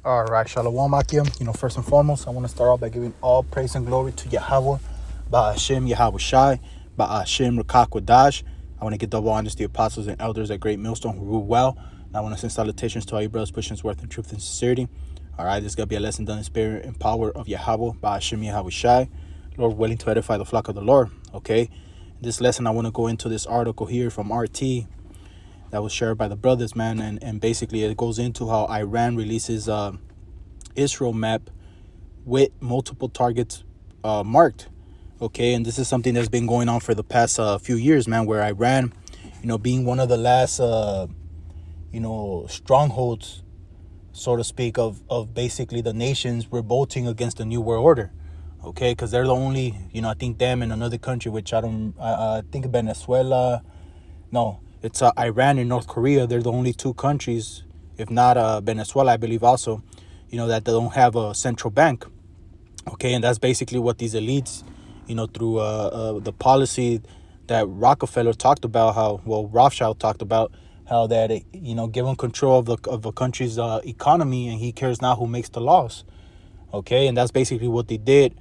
All right, Shalom Akim. First and foremost, I want to start off by giving all praise and glory to Yahawah, BAHA YAHAWASHI, BAHA RAWCHAA QADASH. I want to give double honors to the apostles and elders at Great Millstone who rule well. And I want to send salutations to all you brothers pushing worth in truth and sincerity. All right, this is going to be a lesson done in spirit and power of Yahawah, BAHA YAHAWASHI. Lord willing to edify the flock of the Lord. Okay, in this lesson, I want to go into this article here from RT that was shared by the brothers, man, and basically it goes into how Iran releases Israel map with multiple targets marked. Okay, and this is something that's been going on for the past few years, man, where Iran, being one of the last strongholds, so to speak, of basically the nations revolting against the new world order. Okay, because they're the only, I think them and another country, which I think Venezuela, no, it's Iran and North Korea. They're the only two countries, if not Venezuela, I believe also, that they don't have a central bank. Okay, and that's basically what these elites, through the policy that Rockefeller talked about, Rothschild talked about, how that, give them control of a country's economy, and he cares not who makes the laws. Okay, and that's basically what they did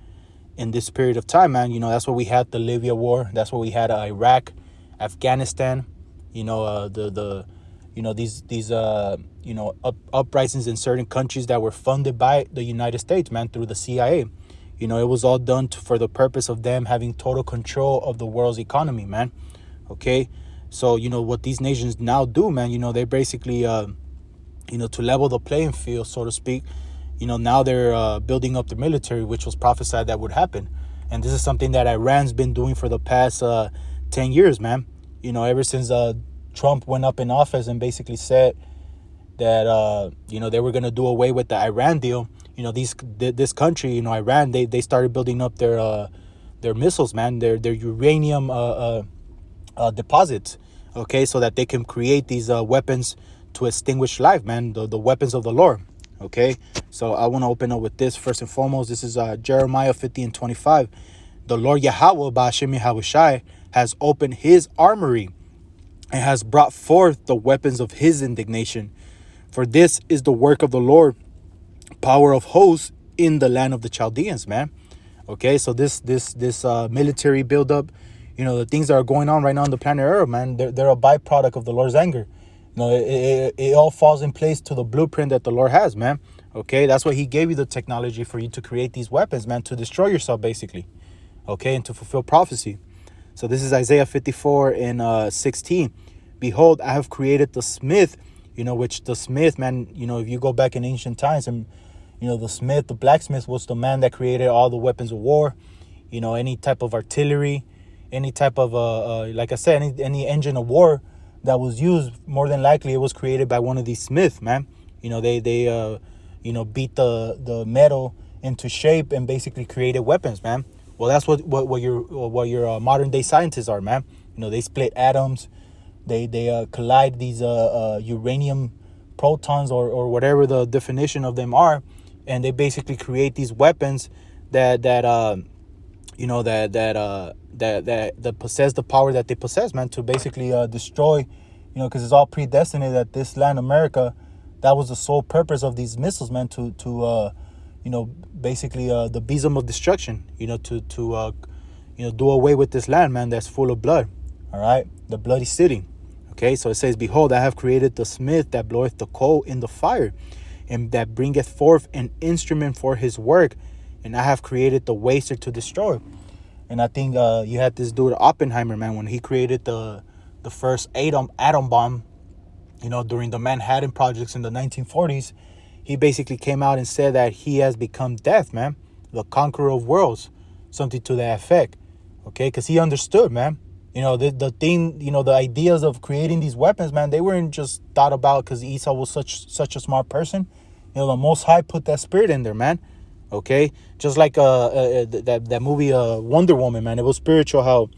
in this period of time, man. That's what we had the Libya war. That's what we had Iraq, Afghanistan. These uprisings in certain countries that were funded by the United States, man, through the CIA. It was all done for the purpose of them having total control of the world's economy, man. Okay, so what these nations now do, man, they basically to level the playing field, so to speak. Now they're building up the military, which was prophesied that would happen. And this is something that Iran's been doing for the past 10 years, man. Ever since Trump went up in office and basically said that, they were going to do away with the Iran deal. This country, Iran, they started building up their missiles, man, their uranium deposits, okay, so that they can create these weapons to extinguish life, man, the weapons of the Lord. Okay, so I want to open up with this first and foremost. This is Jeremiah 50:25. The Lord Yahawah, BAHA YAHAWASHI, has opened his armory and has brought forth the weapons of his indignation. For this is the work of the Lord, power of hosts in the land of the Chaldeans, man. Okay, so this military buildup, the things that are going on right now on the planet Earth, man, they're a byproduct of the Lord's anger. It all falls in place to the blueprint that the Lord has, man. Okay, that's why he gave you the technology for you to create these weapons, man, to destroy yourself, basically. Okay, and to fulfill prophecy. So this is Isaiah 54:16. Behold, I have created the smith, which the smith, man, if you go back in ancient times, and, the smith, the blacksmith was the man that created all the weapons of war, any type of artillery, any type of, like I said, any engine of war that was used, more than likely it was created by one of these smiths, man. They beat the metal into shape and basically created weapons, man. Well, that's what your modern day scientists are, man. They split atoms, they collide these uranium protons or whatever the definition of them are, and they basically create these weapons that possess the power that they possess, man, to basically destroy, because it's all predestined that this land, America, that was the sole purpose of these missiles, man, to basically the besom of destruction, to do away with this land, man, that's full of blood. All right, the bloody city. Okay, so it says, behold, I have created the smith that bloweth the coal in the fire, and that bringeth forth an instrument for his work, and I have created the waster to destroy. And I think you had this dude Oppenheimer, man, when he created the first atom bomb, during the Manhattan projects in the 1940s. He basically came out and said that he has become death, man, the conqueror of worlds, something to that effect. Okay, because he understood, man. The thing, the ideas of creating these weapons, man, they weren't just thought about because Esau was such a smart person. The Most High put that spirit in there, man. Okay, just like that movie Wonder Woman, man. It was spiritual. How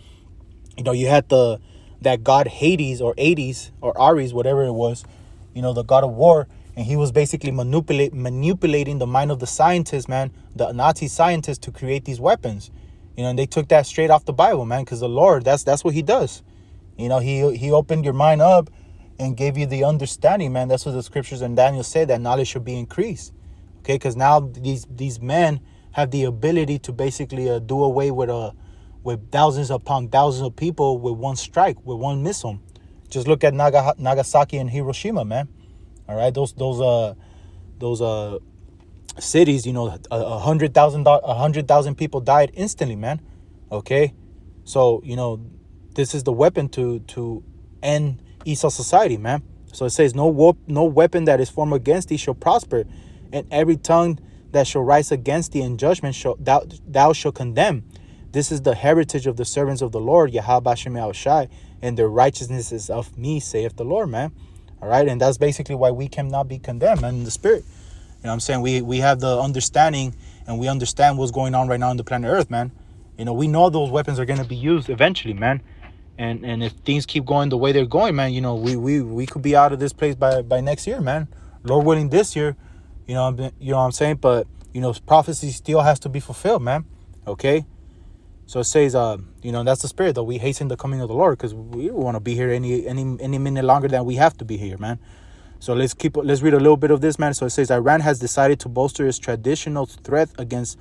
you had that god Hades or Ares, whatever it was, the god of war, and he was basically manipulating the mind of the scientists, man, the Nazi scientists, to create these weapons. And they took that straight off the Bible, man, because the Lord, that's what he does. He opened your mind up and gave you the understanding, man. That's what the scriptures in Daniel say, that knowledge should be increased. Okay, because now these men have the ability to basically do away with thousands upon thousands of people with one strike, with one missile. Just look at Nagasaki and Hiroshima, man. All right, those cities, 100,000 people died instantly, man. Okay, so this is the weapon to end Esau society, man. So it says, no weapon that is formed against thee shall prosper, and every tongue that shall rise against thee in judgment thou shalt condemn. This is the heritage of the servants of the Lord, YAHAWASHI, and their righteousness is of me, saith the Lord, man. All right, and that's basically why we cannot be condemned, man, in the spirit. You know what I'm saying? We have the understanding, and we understand what's going on right now on the planet Earth, man. We know those weapons are going to be used eventually, man. And if things keep going the way they're going, man, we could be out of this place by next year, man. Lord willing, this year, you know what I'm saying? But, prophecy still has to be fulfilled, man. Okay? So it says, that's the spirit, though. We hasten the coming of the Lord because we don't want to be here any minute longer than we have to be here, man. So let's read a little bit of this, man. So it says, Iran has decided to bolster its traditional threat against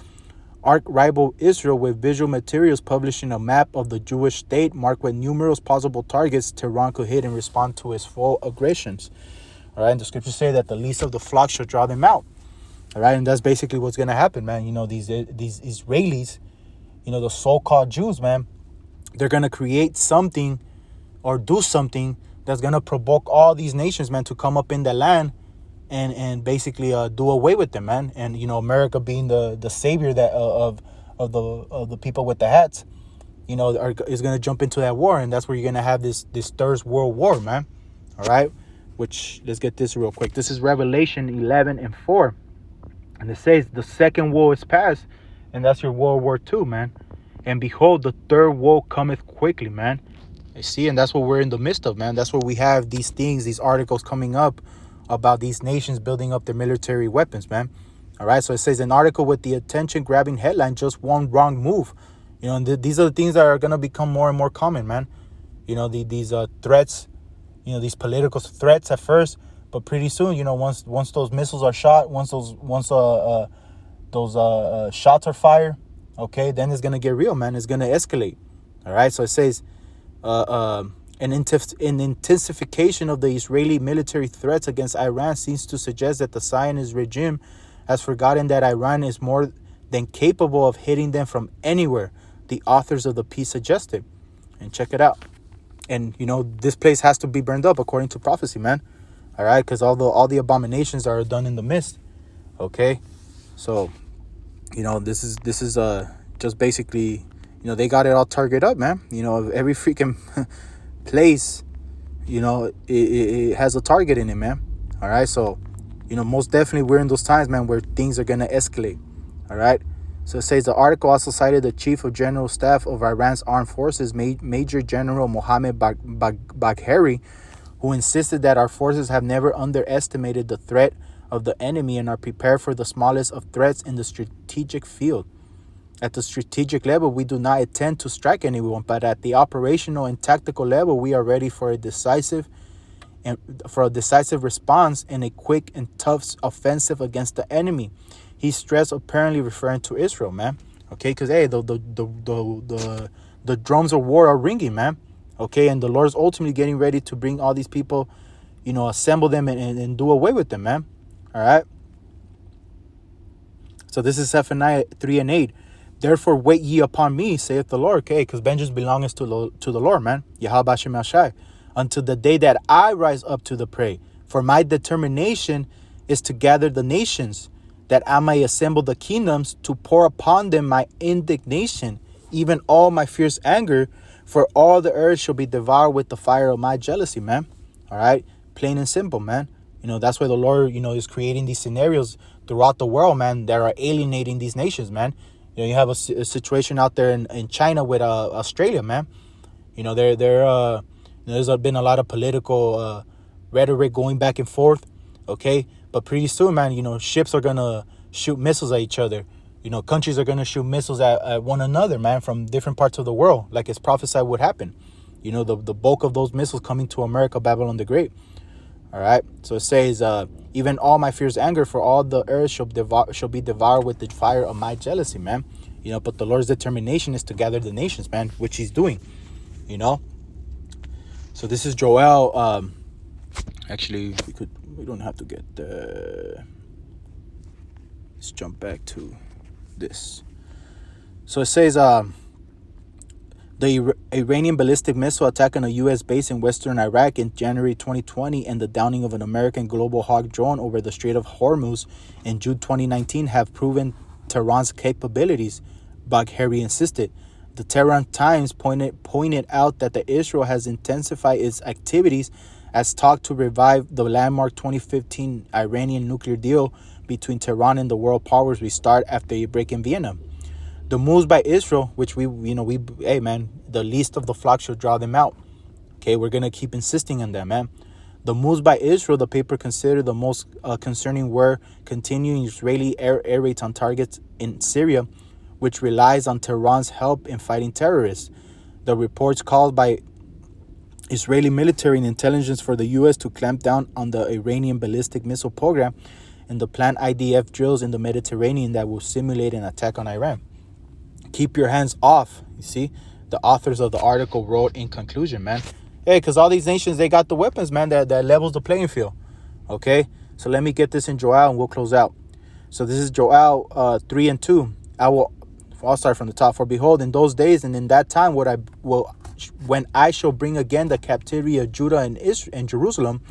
arch-rival Israel with visual materials publishing a map of the Jewish state marked with numerous possible targets Tehran could hit in response to its full aggressions. All right, and the scriptures say that the least of the flock shall draw them out. All right, and that's basically what's going to happen, man. These Israelis, the so-called Jews, man, they're going to create something or do something that's going to provoke all these nations, man, to come up in the land and basically do away with them, man. And, America being the savior that of the people with the hats, is going to jump into that war. And that's where you're going to have this third world war, man. All right, which let's get this real quick. This is Revelation 11:4. And it says the second woe is past, and that's your World War II, man. And behold, the third woe cometh quickly, man. You see, and that's what we're in the midst of, man. That's where we have these things, these articles coming up about these nations building up their military weapons, man. All right, so it says an article with the attention-grabbing headline, just one wrong move. And these are the things that are going to become more and more common, man. These threats, these political threats at first, but pretty soon, once those missiles are shot, once those shots are fired, okay, then it's going to get real, man. It's going to escalate. All right, so it says an intensification of the Israeli military threats against Iran seems to suggest that the Zionist regime has forgotten that Iran is more than capable of hitting them from anywhere, the authors of the piece suggested. And check it out. And, this place has to be burned up according to prophecy, man. All right, because all the abominations are done in the mist. Okay, so, this is just basically, they got it all targeted up, man. Every freaking place, it has a target in it, man. All right, so, most definitely we're in those times, man, where things are going to escalate. All right, so it says the article also cited the chief of general staff of Iran's armed forces, Major General Mohammed Bagheri, who insisted that our forces have never underestimated the threat of the enemy and are prepared for the smallest of threats in the strategic field. At the strategic level, we do not intend to strike anyone, but at the operational and tactical level, we are ready for a decisive response and a quick and tough offensive against the enemy. He stressed, apparently referring to Israel, man. Okay, because hey, the drums of war are ringing, man. Okay, and the Lord's ultimately getting ready to bring all these people, assemble them and do away with them, man. All right. So this is Zephaniah 3:8. Therefore wait ye upon me, saith the Lord. Okay, because vengeance belongs to the Lord, man. YAHAWASHI, until the day that I rise up to the prey. For my determination is to gather the nations, that I may assemble the kingdoms, to pour upon them my indignation, even all my fierce anger, for all the earth shall be devoured with the fire of my jealousy, man. All right, plain and simple, man. That's why the Lord, is creating these scenarios throughout the world, man, that are alienating these nations, man. You have a situation out there in China with Australia, man. There's been a lot of political rhetoric going back and forth, okay? But pretty soon, man, ships are going to shoot missiles at each other. Countries are going to shoot missiles at one another, man, from different parts of the world, like it's prophesied would happen. The bulk of those missiles coming to America, Babylon the Great. All right. So it says, even all my fierce anger for all the earth shall be devoured with the fire of my jealousy, man. But the Lord's determination is to gather the nations, man, which he's doing, you know. So this is Joel. Actually, we don't have to get let's jump back to this. So it says, the Iranian ballistic missile attack on a U.S. base in western Iraq in January 2020 and the downing of an American Global Hawk drone over the Strait of Hormuz in June 2019 have proven Tehran's capabilities, Bagheri insisted. The Tehran Times pointed out that Israel has intensified its activities as talk to revive the landmark 2015 Iranian nuclear deal between Tehran and the world powers restart after a break in Vienna. The moves by Israel, which hey man, the least of the flock should draw them out. Okay, we're gonna keep insisting on that, man. The moves by Israel, the paper considered the most concerning, were continuing Israeli air raids on targets in Syria, which relies on Tehran's help in fighting terrorists. The reports called by Israeli military and intelligence for the U.S. to clamp down on the Iranian ballistic missile program and the planned IDF drills in the Mediterranean that will simulate an attack on Iran. Keep your hands off, you see? The authors of the article wrote in conclusion, man. Hey, because all these nations, they got the weapons, man, that levels the playing field. Okay? So let me get this in Joel and we'll close out. So this is Joel 3:2. I'll start from the top. For behold, in those days and in that time, when I shall bring again the captivity of Judah and Jerusalem,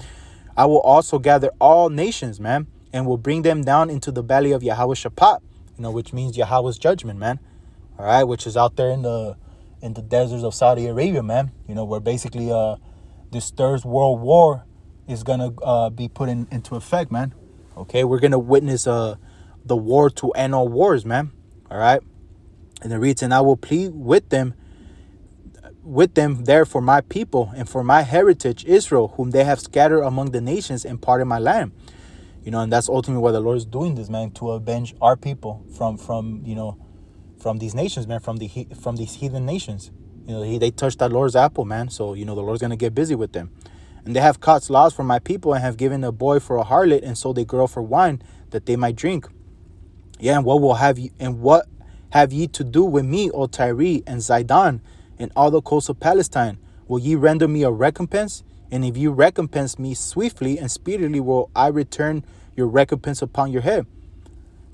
I will also gather all nations, man, and will bring them down into the valley of YAHAWASHI, which means Yahweh's judgment, man. All right, which is out there in the deserts of Saudi Arabia, man. Where basically this third world war is gonna be put into effect, man. Okay, we're gonna witness the war to end all wars, man. All right, and it reads, and I will plead with them there for my people and for my heritage Israel, whom they have scattered among the nations and parted my land. And that's ultimately why the Lord is doing this, man, to avenge our people from these nations, man, from these heathen nations. They touched that Lord's apple, man. So, the Lord's going to get busy with them. And they have caused laws for my people and have given a boy for a harlot and sold a girl for wine that they might drink. Yeah, and what have ye to do with me, O Tyre and Zidon, and all the coasts of Palestine? Will ye render me a recompense? And if you recompense me swiftly and speedily, will I return your recompense upon your head?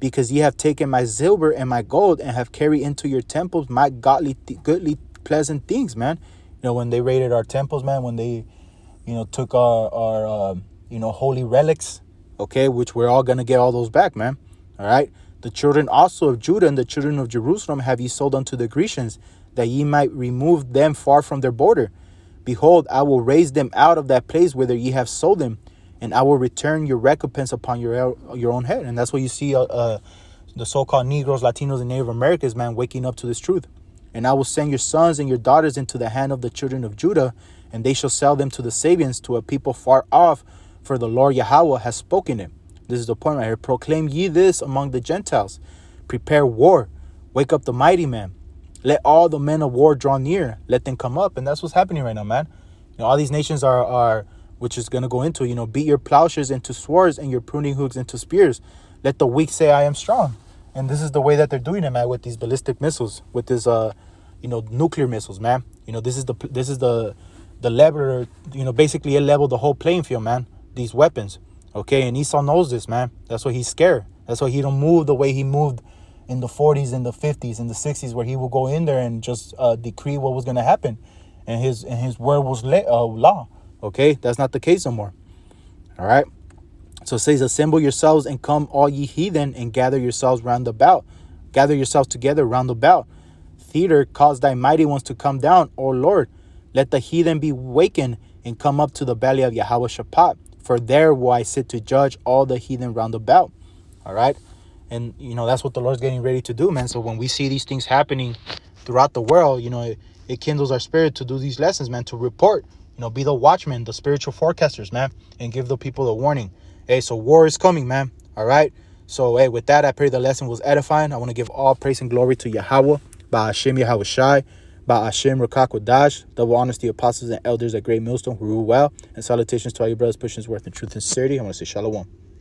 Because ye have taken my silver and my gold and have carried into your temples my goodly, pleasant things, man. When they raided our temples, man, when they, took our holy relics, okay, which we're all going to get all those back, man. All right. The children also of Judah and the children of Jerusalem have ye sold unto the Grecians, that ye might remove them far from their border. Behold, I will raise them out of that place whither ye have sold them, and I will return your recompense upon your own head. And that's what you see the so-called Negroes, Latinos, and Native Americans, man, waking up to this truth. And I will send your sons and your daughters into the hand of the children of Judah, and they shall sell them to the Sabians, to a people far off, for the Lord Yahawah has spoken it. This is the point right here. Proclaim ye this among the Gentiles. Prepare war. Wake up the mighty man. Let all the men of war draw near. Let them come up. And that's what's happening right now, man. All these nations are which is going to go into, beat your plowshares into swords and your pruning hooks into spears. Let the weak say, I am strong. And this is the way that they're doing it, man, with these ballistic missiles, with this, nuclear missiles, man. This is the leveler, basically it leveled the whole playing field, man, these weapons. Okay, and Esau knows this, man. That's why he's scared. That's why he don't move the way he moved in the 40s and the 50s and the 60s, where he would go in there and just decree what was going to happen. And his word was law. Okay, that's not the case no more. All right. So it says, assemble yourselves and come all ye heathen, and gather yourselves round about. Gather yourselves together round about. Theater, cause thy mighty ones to come down, O Lord. Let the heathen be wakened and come up to the valley of YAHAWASHI. For there will I sit to judge all the heathen round about. All right. And, that's what the Lord's getting ready to do, man. So when we see these things happening throughout the world, it kindles our spirit to do these lessons, man, to report, be the watchmen, the spiritual forecasters, man, and give the people the warning. Hey, so war is coming, man. All right. So, hey, with that, I pray the lesson was edifying. I want to give all praise and glory to Yahawah, BAHA, YAHAWASHI, Ba'ashim, RAWCHAA, QADASH. Double honors to the apostles and elders at Great Millstone who rule well. And salutations to all your brothers pushing his worth in truth and sincerity. I want to say shalom.